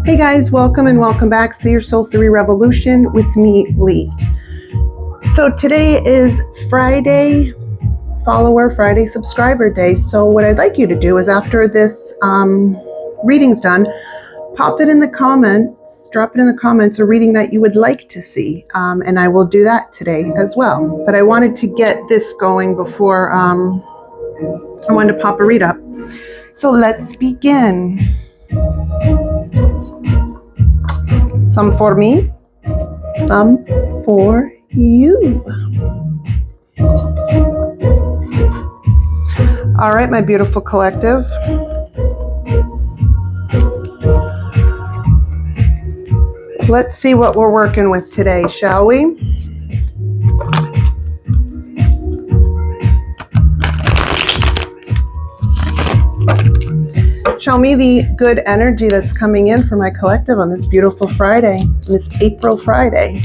Hey guys, welcome and welcome back to your Soul 3 Revolution with me, Lee. So today is Friday, Friday Subscriber Day. So what I'd like you to do is after this reading's done, pop it in the comments, drop it in the comments, a reading that you would like to see. And I will do that today as well. But I wanted to get this going before I wanted to pop a read up. So let's begin. Some for me, some for you. All right, my beautiful collective. Let's see what we're working with today, shall we? Show me the good energy that's coming in for my collective on this beautiful Friday, on this April Friday.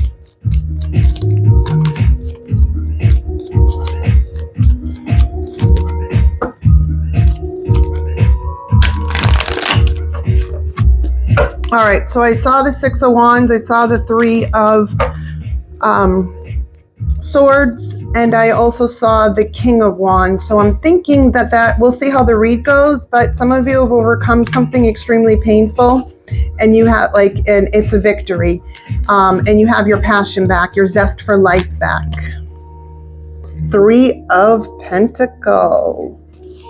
All right, so I saw the Six of Wands, I saw the Three of Swords, and I also saw the King of Wands. So I'm thinking that we'll see how the read goes, but some of you have overcome something extremely painful, and you have and it's a victory, and you have your passion back, your zest for life back. Three of Pentacles.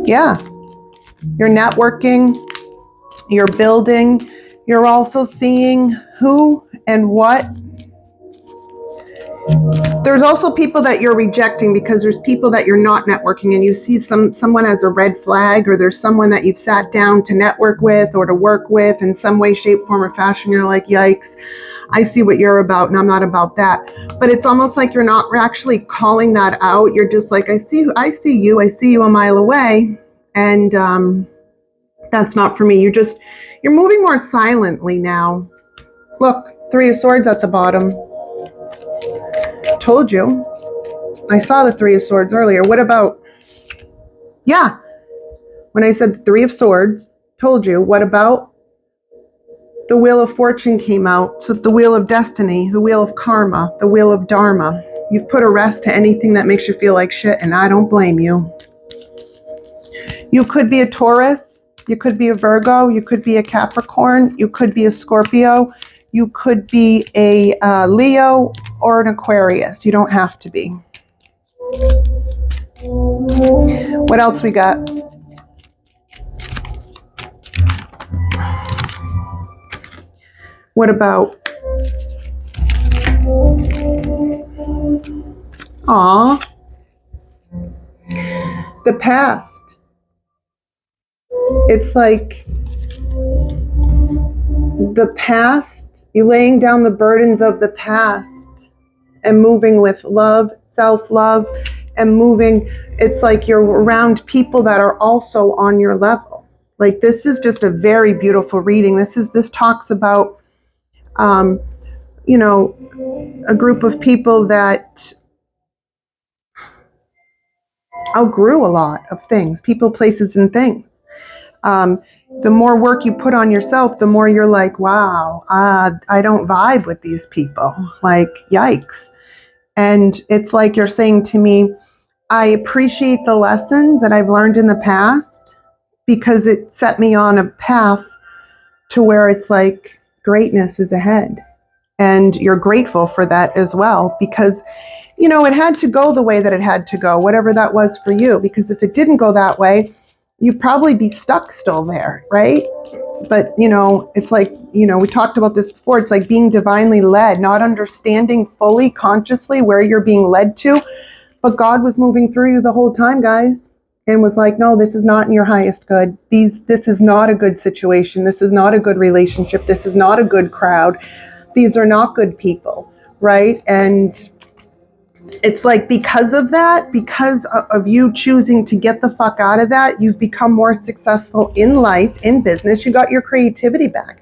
Yeah, you're networking, you're building, you're also seeing who and what. There's also people that you're rejecting because there's people that you're not networking, and you see someone as a red flag, or there's someone that you've sat down to network with or to work with in some way, shape, form, or fashion. You're like, yikes, I see what you're about and I'm not about that. But it's almost like you're not actually calling that out. You're just like, I see you a mile away, and that's not for me. You're moving more silently now. Look, Three of Swords at the bottom. Told you. I saw the Three of Swords earlier. What about, yeah, when I said the Three of Swords, told you. What about the Wheel of Fortune came out? So the Wheel of Destiny, the Wheel of Karma, the Wheel of Dharma. You've put a rest to anything that makes you feel like shit, and I don't blame you. You could be a Taurus, you could be a Virgo, you could be a Capricorn, you could be a Scorpio, you could be a Leo or an Aquarius. You don't have to be. What else we got? What about? The past. It's like the past, you laying down the burdens of the past and moving with love, self-love, and moving. It's like you're around people that are also on your level. Like, this is just a very beautiful reading. This talks about, a group of people that outgrew a lot of things, people, places, and things. The more work you put on yourself, the more you're like, wow, I don't vibe with these people. Like, yikes. And it's like you're saying to me, I appreciate the lessons that I've learned in the past because it set me on a path to where it's like greatness is ahead. And you're grateful for that as well, because, it had to go the way that it had to go, whatever that was for you. Because if it didn't go that way, you'd probably be stuck still there, right? But, it's like, we talked about this before. It's like being divinely led, not understanding fully, consciously where you're being led to. But God was moving through you the whole time, guys, and was like, no, this is not in your highest good. This is not a good situation. This is not a good relationship. This is not a good crowd. These are not good people, right? And it's like because of that, because of you choosing to get the fuck out of that, you've become more successful in life, in business. You got your creativity back.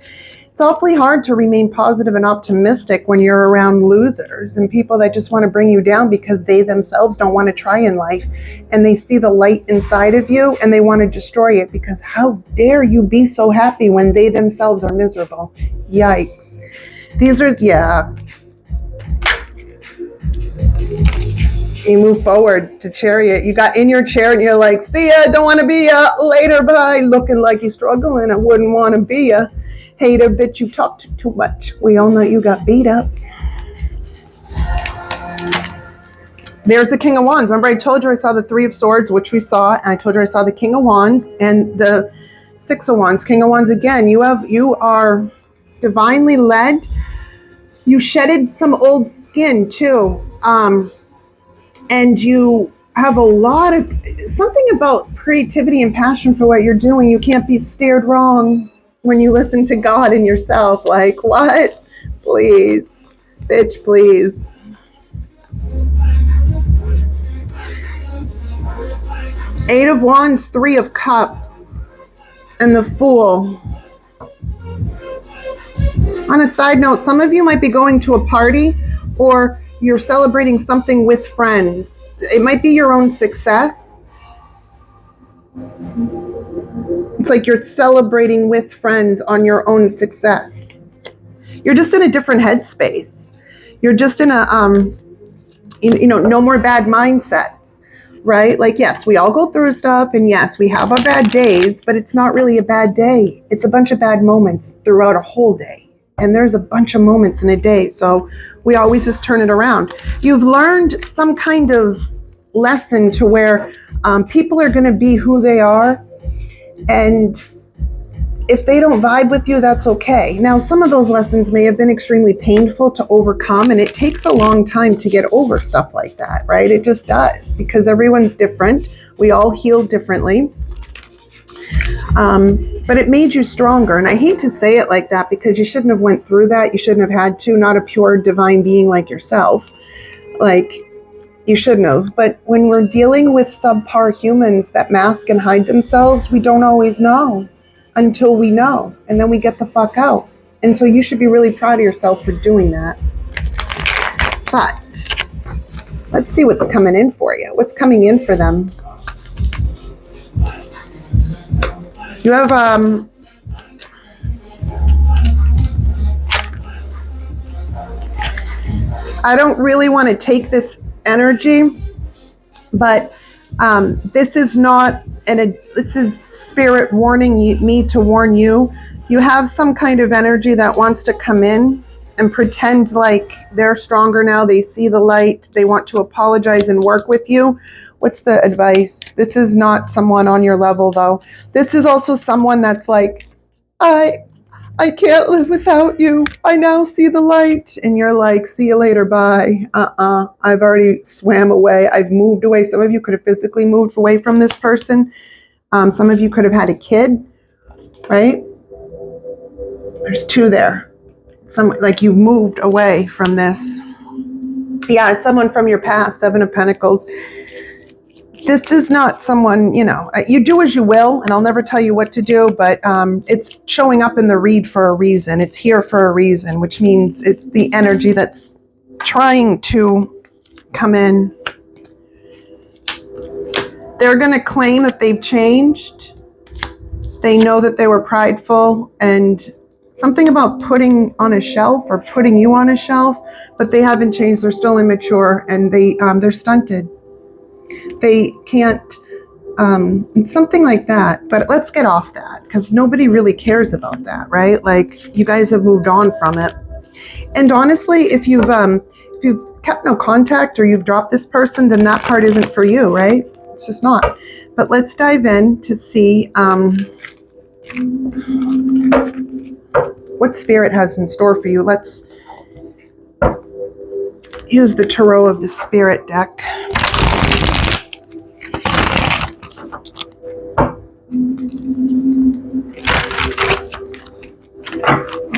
It's awfully hard to remain positive and optimistic when you're around losers and people that just want to bring you down because they themselves don't want to try in life, and they see the light inside of you and they want to destroy it, because how dare you be so happy when they themselves are miserable? Yikes. These are, yeah. You move forward to Chariot. You got in your chair and you're like, see ya, don't want to be ya, later, bye. Looking like you're struggling. I wouldn't want to be ya. Hater, bitch, you talked too much. We all know you got beat up. There's the King of Wands. Remember I told you I saw the Three of Swords, which we saw, and I told you I saw the King of Wands and the Six of Wands. King of Wands again. You are divinely led. You shedded some old skin too. And you have a lot of something about creativity and passion for what you're doing. You can't be steered wrong when you listen to God and yourself. Like, what? Please, bitch, please. Eight of Wands, Three of Cups, and the Fool. On a side note, some of you might be going to a party or you're celebrating something with friends. It might be your own success. It's like you're celebrating with friends on your own success. You're just in a different headspace. You're just in a, no more bad mindsets, right? Like, yes, we all go through stuff, and yes, we have our bad days, but it's not really a bad day. It's a bunch of bad moments throughout a whole day. And there's a bunch of moments in a day. So we always just turn it around. You've learned some kind of lesson to where people are going to be who they are. And if they don't vibe with you, that's okay. Now, some of those lessons may have been extremely painful to overcome, and it takes a long time to get over stuff like that, right? It just does, because everyone's different. We all heal differently. But it made you stronger. And I hate to say it like that, because you shouldn't have went through that. You shouldn't have had to, not a pure divine being like yourself. Like, you shouldn't have. But when we're dealing with subpar humans that mask and hide themselves, we don't always know until we know. And then we get the fuck out. And so you should be really proud of yourself for doing that. But let's see what's coming in for you. What's coming in for them? You have I don't really want to take this energy, but this is not this is spirit warning me to warn you. You have some kind of energy that wants to come in and pretend like they're stronger now. They see the light. They want to apologize and work with you. What's the advice? This is not someone on your level, though. This is also someone that's like, I can't live without you. I now see the light. And you're like, see you later, bye. I've already swam away. I've moved away. Some of you could have physically moved away from this person. Some of you could have had a kid, right? There's two there. Like you moved away from this. Yeah, it's someone from your past, Seven of Pentacles. This is not someone, you do as you will, and I'll never tell you what to do, but it's showing up in the read for a reason. It's here for a reason, which means it's the energy that's trying to come in. They're going to claim that they've changed. They know that they were prideful, and something about putting on a shelf or putting you on a shelf, but they haven't changed. They're still immature, and they're stunted. They can't, it's something like that. But let's get off that, because nobody really cares about that, right? Like, you guys have moved on from it. And honestly, if you've kept no contact or you've dropped this person, then that part isn't for you, right? It's just not. But let's dive in to see what Spirit has in store for you. Let's use the Tarot of the Spirit deck.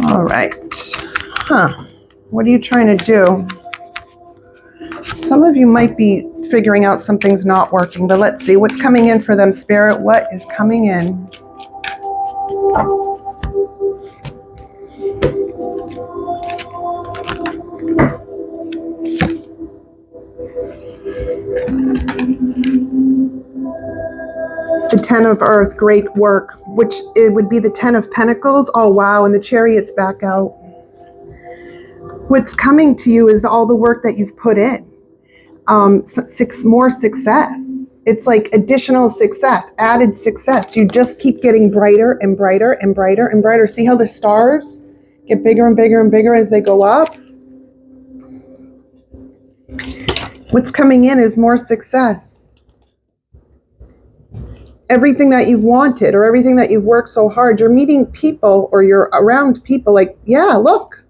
All right. What are you trying to do? Some of you might be figuring out something's not working, but let's see what's coming in for them, Spirit. What is coming in? The Ten of Earth, great work, which it would be the Ten of Pentacles. Oh, wow, and the Chariot's back out. What's coming to you is all the work that you've put in. More success. It's like additional success, added success. You just keep getting brighter and brighter and brighter and brighter. See how the stars get bigger and bigger and bigger as they go up? What's coming in is more success. Everything that you've wanted or everything that you've worked so hard, you're meeting people or you're around people like, yeah, look,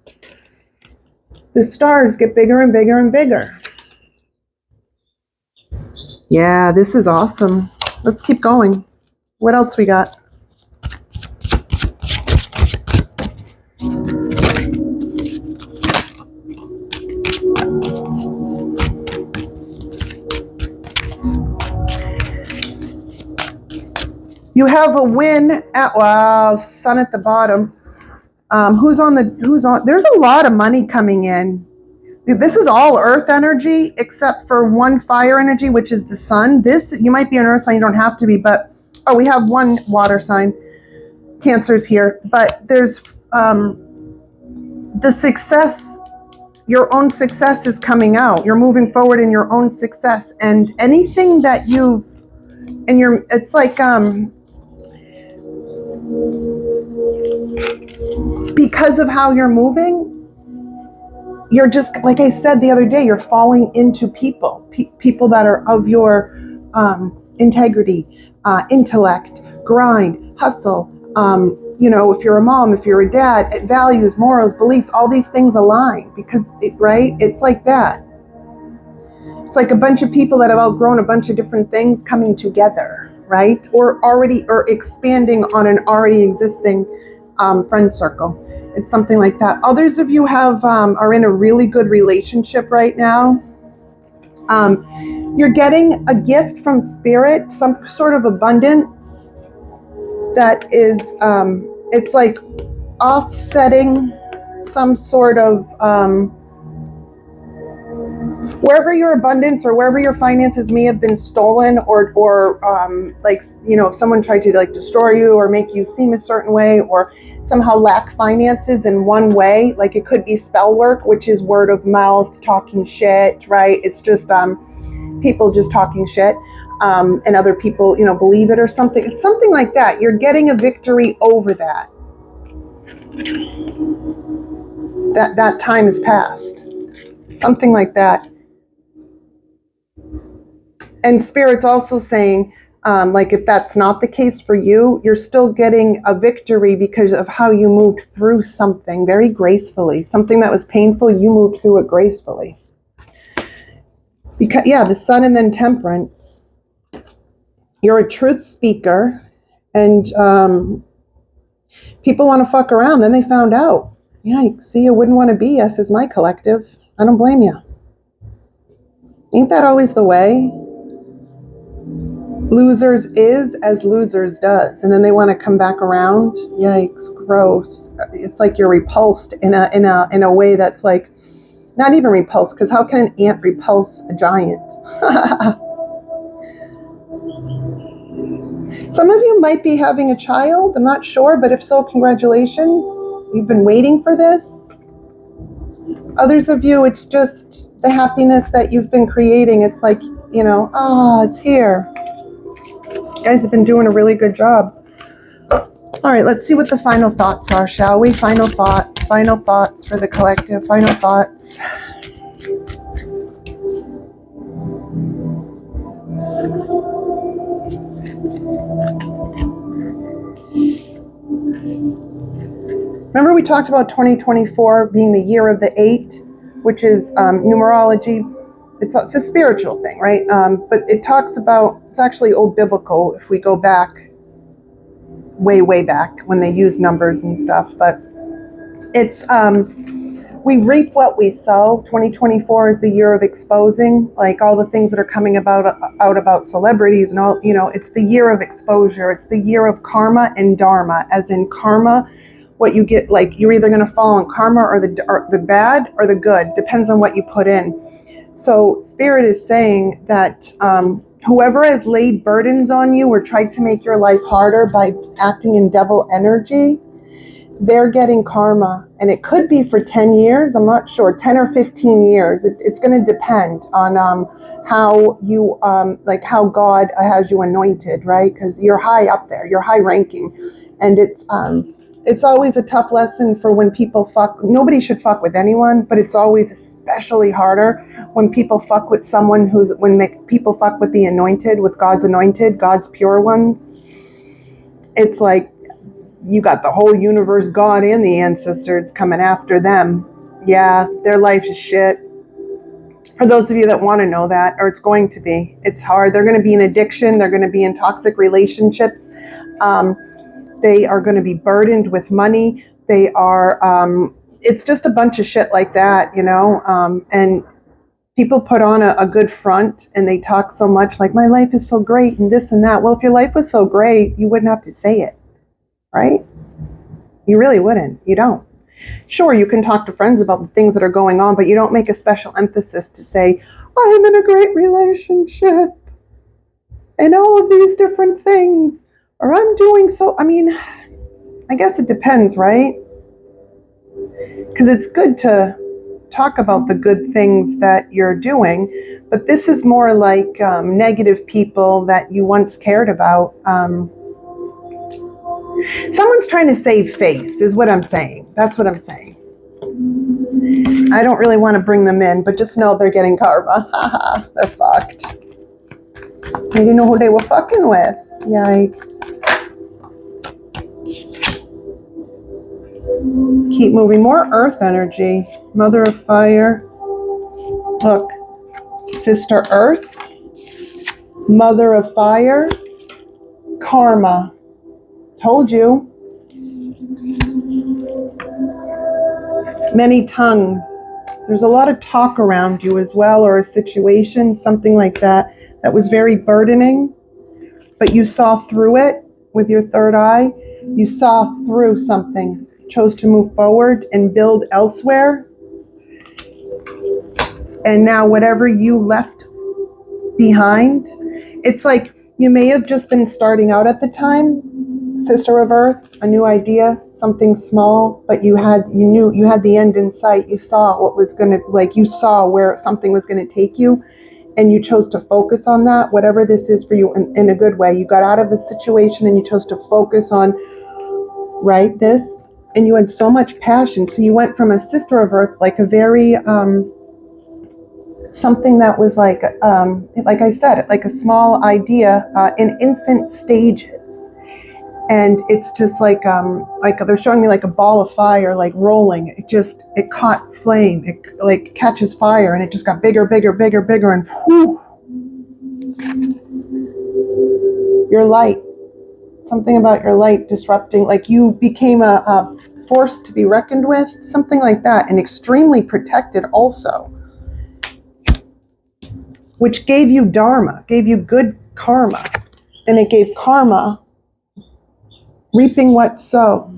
the stars get bigger and bigger and bigger. Yeah, this is awesome. Let's keep going. What else we got? You have a win at, wow, sun at the bottom. Who's on? There's a lot of money coming in. This is all earth energy except for one fire energy, which is the sun. This, you might be an earth sign, you don't have to be, but, oh, we have one water sign. Cancer's here, but there's the success, your own success is coming out. You're moving forward in your own success, and anything that you've, and it's like, because of how you're moving, you're just, like I said the other day, you're falling into people that are of your integrity, intellect, grind, hustle. If you're a mom, if you're a dad, values, morals, beliefs, all these things align because, right? It's like that. It's like a bunch of people that have outgrown a bunch of different things coming together, right? Or expanding on an already existing friend circle. It's something like that. Others of you are in a really good relationship right now. You're getting a gift from spirit, some sort of abundance that is, it's like offsetting some sort of, wherever your abundance or wherever your finances may have been stolen or if someone tried to like destroy you or make you seem a certain way or somehow lack finances in one way, like it could be spell work, which is word of mouth, talking shit, right? It's just people just talking shit, and other people, believe it or something. It's something like that. You're getting a victory over that. That time is past. Something like that. And Spirit's also saying, if that's not the case for you, you're still getting a victory because of how you moved through something very gracefully. Something that was painful, you moved through it gracefully. Because, the Sun and then Temperance. You're a truth speaker, and people want to fuck around. Then they found out. Yeah, see, you wouldn't want to be us as my collective. I don't blame you. Ain't that always the way? Losers is as losers does, and then they want to come back around. Yikes, gross. It's like you're repulsed in a way that's like not even repulsed, because how can an ant repulse a giant? Some of you might be having a child, I'm not sure, but if so, congratulations. You've been waiting for this. Others of you, it's just the happiness that you've been creating. It's like, it's here. You guys have been doing a really good job. All right, let's see what the final thoughts are, shall we? Final thoughts for the collective, final thoughts. Remember we talked about 2024 being the year of the 8, which is numerology. It's a spiritual thing, right? But it talks about, it's actually old biblical if we go back, way back when they use numbers and stuff. But it's, we reap what we sow. 2024 is the year of exposing, like all the things that are coming out about celebrities and all, it's the year of exposure. It's the year of karma and dharma, as in karma what you get, like you're either going to fall in karma or the bad or the good, depends on what you put in. So Spirit is saying that whoever has laid burdens on you or tried to make your life harder by acting in devil energy, they're getting karma. And it could be for 10 years, I'm not sure, 10 or 15 years. It's going to depend on how you, like how God has you anointed, right? Because you're high up there, you're high ranking. And it's always a tough lesson for when people fuck. Nobody should fuck with anyone, but it's always especially harder when people fuck with someone people fuck with the anointed, with God's anointed, God's pure ones. It's like you got the whole universe, God and the ancestors coming after them. Yeah, their life is shit. For those of you that want to know that, or it's going to be, it's hard. They're going to be in addiction. They're going to be in toxic relationships. They are going to be burdened with money. They are, it's just a bunch of shit like that, you know? And people put on a good front and they talk so much like, my life is so great and this and that. Well, if your life was so great, you wouldn't have to say it, right? You really wouldn't. You don't. Sure, you can talk to friends about the things that are going on, but you don't make a special emphasis to say, I'm in a great relationship and all of these different things, or I'm doing so. I mean, I guess it depends, right? Because it's good to talk about the good things that you're doing, but this is more like negative people that you once cared about. Someone's trying to save face is what I'm saying. That's what I'm saying. I don't really want to bring them in, but just know they're getting karma. Haha, they're fucked. They didn't know who they were fucking with. Yikes. Keep moving. More earth energy. Mother of fire. Look. Sister earth. Mother of fire. Karma. Told you. Many tongues. There's a lot of talk around you as well, or a situation, something like that, that was very burdening, but you saw through it with your third eye. You saw through something, chose to move forward and build elsewhere. And now whatever you left behind, it's like you may have just been starting out at the time, Sister of Earth, a new idea, something small, but you knew you had the end in sight. You saw what was going to, like you saw where something was going to take you, and you chose to focus on that, whatever this is for you in a good way. You got out of the situation and you chose to focus on, right, this, and you had so much passion. So you went from a Sister of Earth, like a very, something that was like I said, like a small idea in infant stages. And it's just like they're showing me like a ball of fire, like rolling. It caught flame. It like catches fire, and it just got bigger, bigger, bigger, bigger, and whoo! Your light, something about your light disrupting, like you became a force to be reckoned with, something like that, and extremely protected also, which gave you dharma, gave you good karma, and it gave karma. Reaping what sow.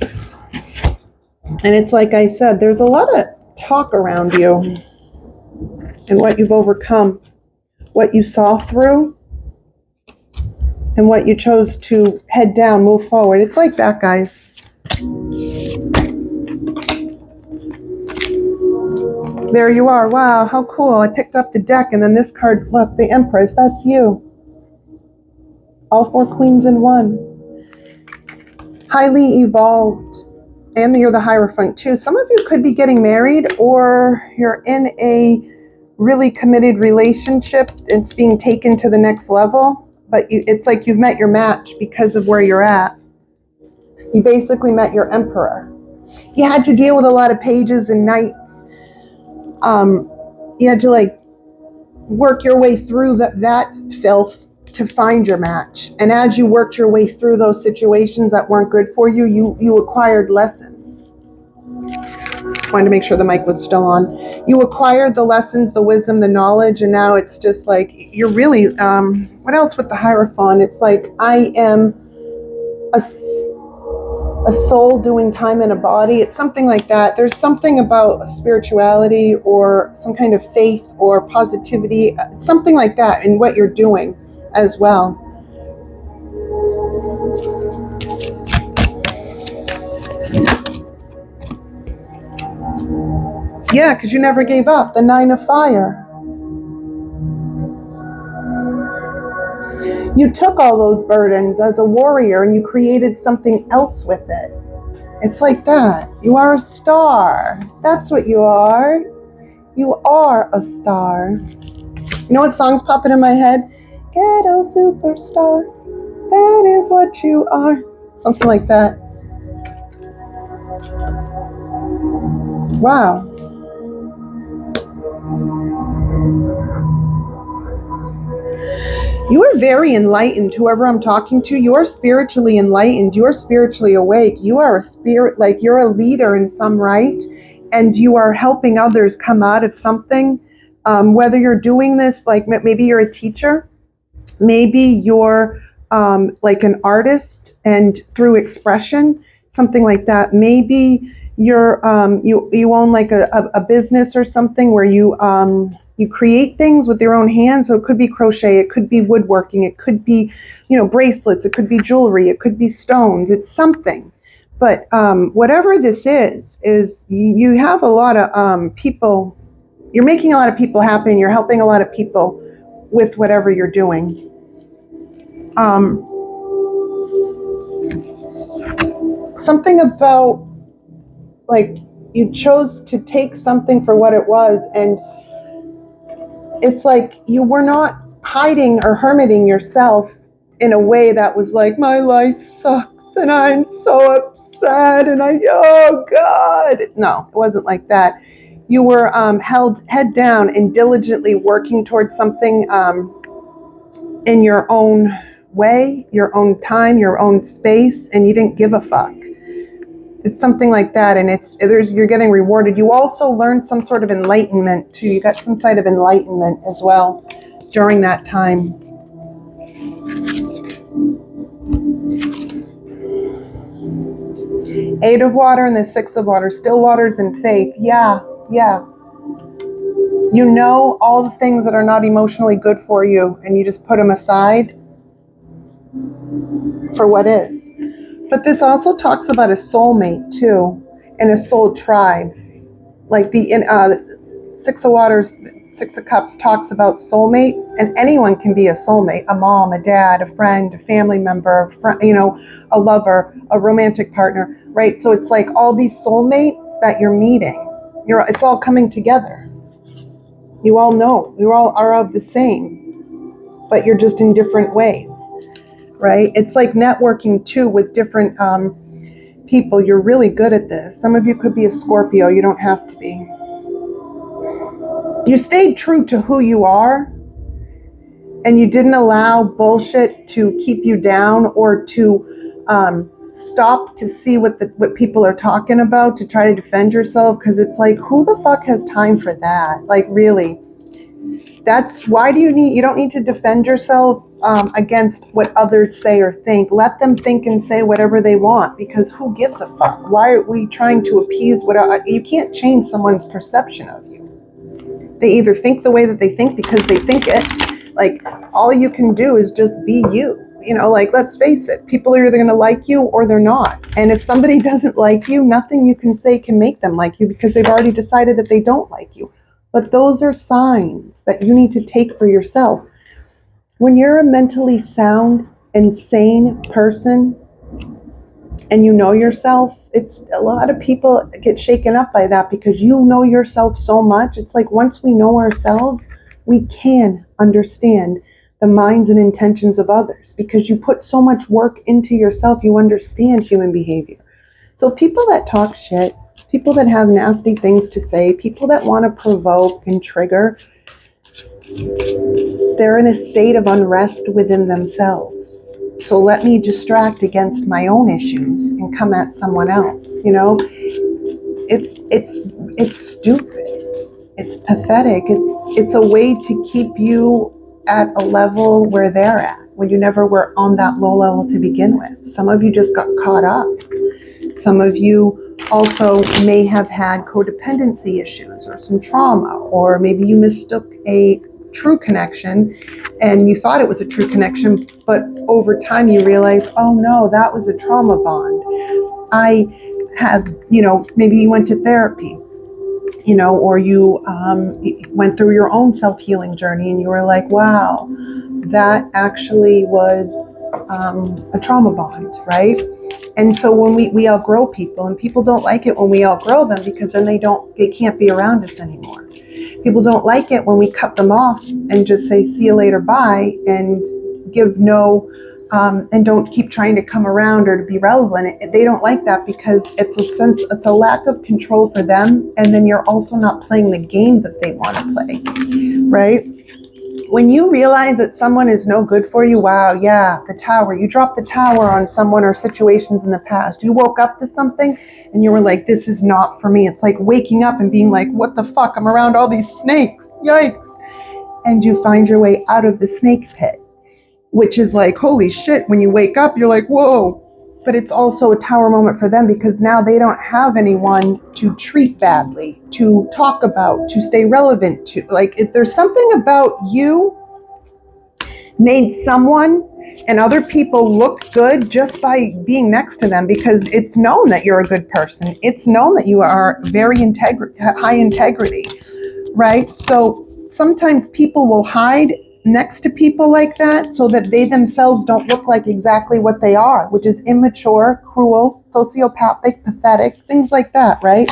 And it's like I said, there's a lot of talk around you and what you've overcome, what you saw through, and what you chose to head down, move forward. It's like that, guys. There you are. Wow, how cool. I picked up the deck, and then this card, look, the Empress, that's you. All four queens in one. Highly evolved. And you're the Hierophant too. Some of you could be getting married, or you're in a really committed relationship. It's being taken to the next level, but it's like you've met your match because of where you're at. You basically met your emperor. You had to deal with a lot of pages and knights. You had to like work your way through that filth to find your match. And as you worked your way through those situations that weren't good for you, you acquired lessons. Just wanted to make sure the mic was still on. You acquired the lessons, the wisdom, the knowledge, and now it's just like you're really, what else with the Hierophant? It's like, I am a soul doing time in a body. It's something like that. There's something about spirituality or some kind of faith or positivity, something like that in what you're doing as well. Yeah, because you never gave up. The 9 of Fire. You took all those burdens as a warrior and you created something else with it. It's like that. You are a star. That's what you are. You are a star. You know what song's popping in my head? Ghetto superstar. That is what you are. Something like that. Wow. You are very enlightened, whoever I'm talking to. You are spiritually enlightened. You are spiritually awake. You are a spirit, like you're a leader in some right, and you are helping others come out of something. Whether you're doing this, like maybe you're a teacher, maybe you're like an artist and through expression, something like that. Maybe you're you own like a business or something where you create things with your own hands. So it could be crochet, it could be woodworking, it could be, you know, bracelets, it could be jewelry, it could be stones. It's something. But whatever this is you have a lot of people. You're making a lot of people happy, and you're helping a lot of people with whatever you're doing. Something about, like, you chose to take something for what it was, and it's like you were not hiding or hermiting yourself in a way that was like, my life sucks and I'm so upset and oh God. No, it wasn't like that. You were held head down and diligently working towards something in your own way, your own time, your own space, and you didn't give a fuck. It's something like that, and you're getting rewarded. You also learned some sort of enlightenment too. You got some side of enlightenment as well during that time. Eight of Water and the Six of Water, still waters and faith. Yeah. You know all the things that are not emotionally good for you, and you just put them aside for what is. But this also talks about a soulmate too, and a soul tribe. Like the Six of Waters, Six of Cups talks about soulmates, and anyone can be a soulmate: a mom, a dad, a friend, a family member, a lover, a romantic partner, right? So it's like all these soulmates that you're meeting. It's all coming together. You all know. You all are of the same, but you're just in different ways, right? It's like networking too with different people. You're really good at this. Some of you could be a Scorpio. You don't have to be. You stayed true to who you are, and you didn't allow bullshit to keep you down or to stop to see what people are talking about to try to defend yourself, because it's like, who the fuck has time for that? Like, really, that's why you don't need to defend yourself against what others say or think. Let them think and say whatever they want, because who gives a fuck? Why are we trying to appease you can't change someone's perception of you. They either think the way that they think because they think it. Like, all you can do is just be you. Like, let's face it, people are either going to like you or they're not. And if somebody doesn't like you, nothing you can say can make them like you, because they've already decided that they don't like you. But those are signs that you need to take for yourself. When you're a mentally sound and sane person and you know yourself, it's a lot of people get shaken up by that, because you know yourself so much. It's like, once we know ourselves, we can understand the minds and intentions of others, because you put so much work into yourself. You understand human behavior. So people that talk shit, people that have nasty things to say, people that want to provoke and trigger, they're in a state of unrest within themselves. So let me distract against my own issues and come at someone else. It's stupid. It's pathetic. It's a way to keep you at a level where they're at, when you never were on that low level to begin with. Some of you just got caught up. Some of you also may have had codependency issues or some trauma, or maybe you mistook a true connection and you thought it was a true connection, but over time you realize, oh no, that was a trauma bond. I have, maybe you went to therapy, or you went through your own self-healing journey and you were like, wow, that actually was a trauma bond, right? And so when we outgrow people, and people don't like it when we outgrow them, because then they can't be around us anymore. People don't like it when we cut them off and just say, see you later, bye, and give no, and don't keep trying to come around or to be relevant. They don't like that because it's a lack of control for them. And then you're also not playing the game that they want to play, right? When you realize that someone is no good for you, wow, yeah, the tower. You dropped the tower on someone or situations in the past. You woke up to something and you were like, this is not for me. It's like waking up and being like, what the fuck? I'm around all these snakes. Yikes. And you find your way out of the snake pit, which is like, holy shit. When you wake up, you're like, whoa. But it's also a tower moment for them because now they don't have anyone to treat badly, to talk about, to stay relevant to. Like, if there's something about you made someone and other people look good just by being next to them, because it's known that you're a good person. It's known that you are very high integrity, right? So sometimes people will hide next to people like that so that they themselves don't look like exactly what they are, which is immature, cruel, sociopathic, pathetic, things like that, right?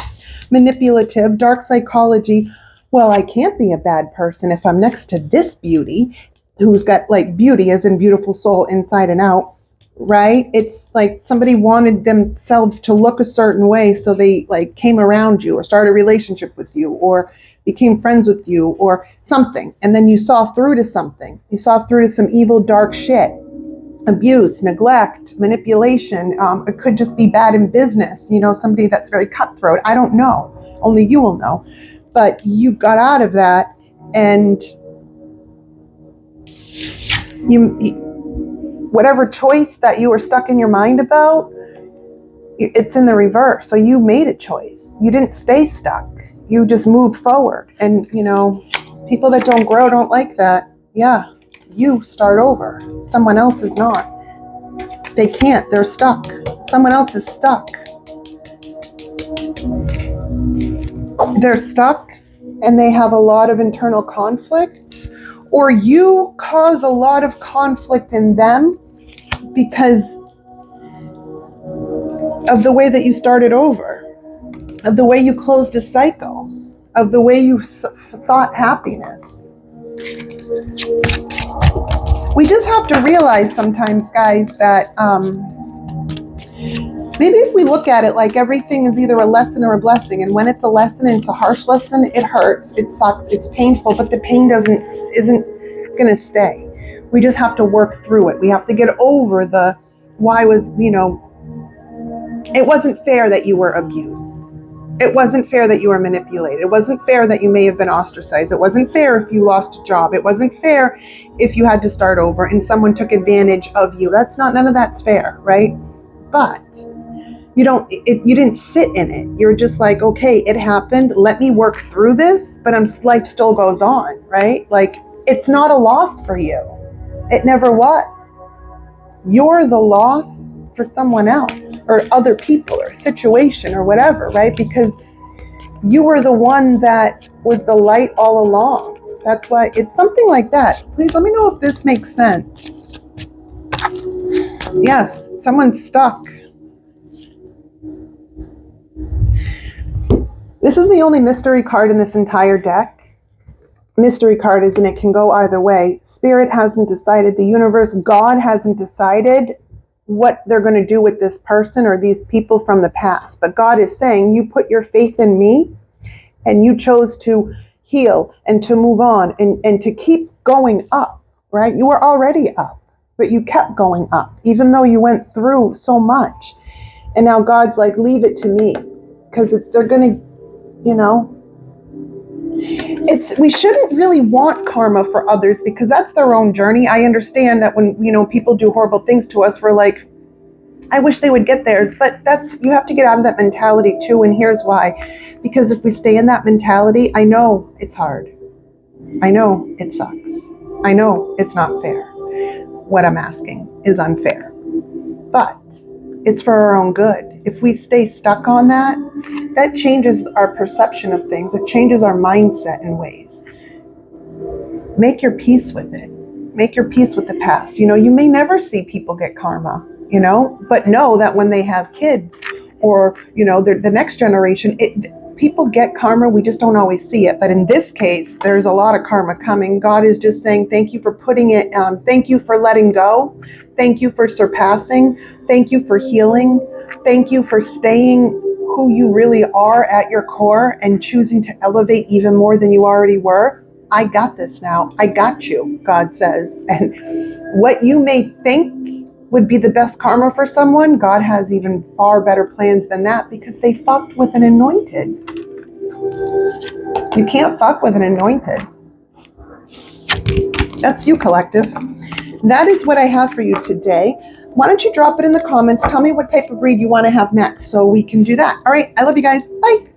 Manipulative, dark psychology. Well, I can't be a bad person if I'm next to this beauty who's got like beauty as in beautiful soul inside and out, right? It's like somebody wanted themselves to look a certain way, so they like came around you or started a relationship with you or became friends with you or something. And then you saw through to something. You saw through to some evil, dark shit. Abuse, neglect, manipulation. It could just be bad in business. Somebody that's very cutthroat. I don't know. Only you will know. But you got out of that, and whatever choice that you were stuck in your mind about, it's in the reverse. So you made a choice. You didn't stay stuck. You just moved forward. And, people that don't grow don't like that. Yeah, you start over. Someone else is not. They can't. They're stuck. Someone else is stuck. They're stuck and they have a lot of internal conflict, or you cause a lot of conflict in them because of the way that you started over, of the way you closed a cycle, of the way you sought happiness. We just have to realize sometimes, guys, that maybe if we look at it like everything is either a lesson or a blessing, and when it's a lesson and it's a harsh lesson, it hurts, it sucks, it's painful, but the pain isn't going to stay. We just have to work through it. We have to get over the why was, it wasn't fair that you were abused. It wasn't fair that you were manipulated. It wasn't fair that you may have been ostracized. It wasn't fair if you lost a job. It wasn't fair if you had to start over and someone took advantage of you. None of that's fair, right? But you didn't sit in it. You're just like, okay, it happened. Let me work through this, but life still goes on, right? Like, it's not a loss for you. It never was. You're the loss for someone else or other people or situation or whatever, right? Because you were the one that was the light all along. That's why it's something like that. Please let me know if this makes sense. Yes, someone's stuck. This is the only mystery card in this entire deck. Mystery card is, and it can go either way. Spirit hasn't decided, the universe, God hasn't decided what they're going to do with this person or these people from the past. But God is saying, you put your faith in me and you chose to heal and to move on and to keep going up, right? You were already up, but you kept going up, even though you went through so much. And now God's like, leave it to me, because they're going to, we shouldn't really want karma for others because that's their own journey. I understand that when, people do horrible things to us, we're like, I wish they would get theirs, but you have to get out of that mentality too. And here's why. Because if we stay in that mentality, I know it's hard. I know it sucks. I know it's not fair. What I'm asking is unfair. But it's for our own good. If we stay stuck on that, that changes our perception of things. It changes our mindset in ways. Make your peace with it. Make your peace with the past. You may never see people get karma, but know that when they have kids or, the next generation, people get karma. We just don't always see it. But in this case, there's a lot of karma coming. God is just saying, thank you for putting it, thank you for letting go. Thank you for surpassing. Thank you for healing. Thank you for staying who you really are at your core and choosing to elevate even more than you already were. I got this now. I got you, God says. And what you may think would be the best karma for someone, God has even far better plans than that because they fucked with an anointed. You can't fuck with an anointed. That's you, collective. That is what I have for you today. Why don't you drop it in the comments? Tell me what type of read you want to have next so we can do that. All right. I love you guys. Bye.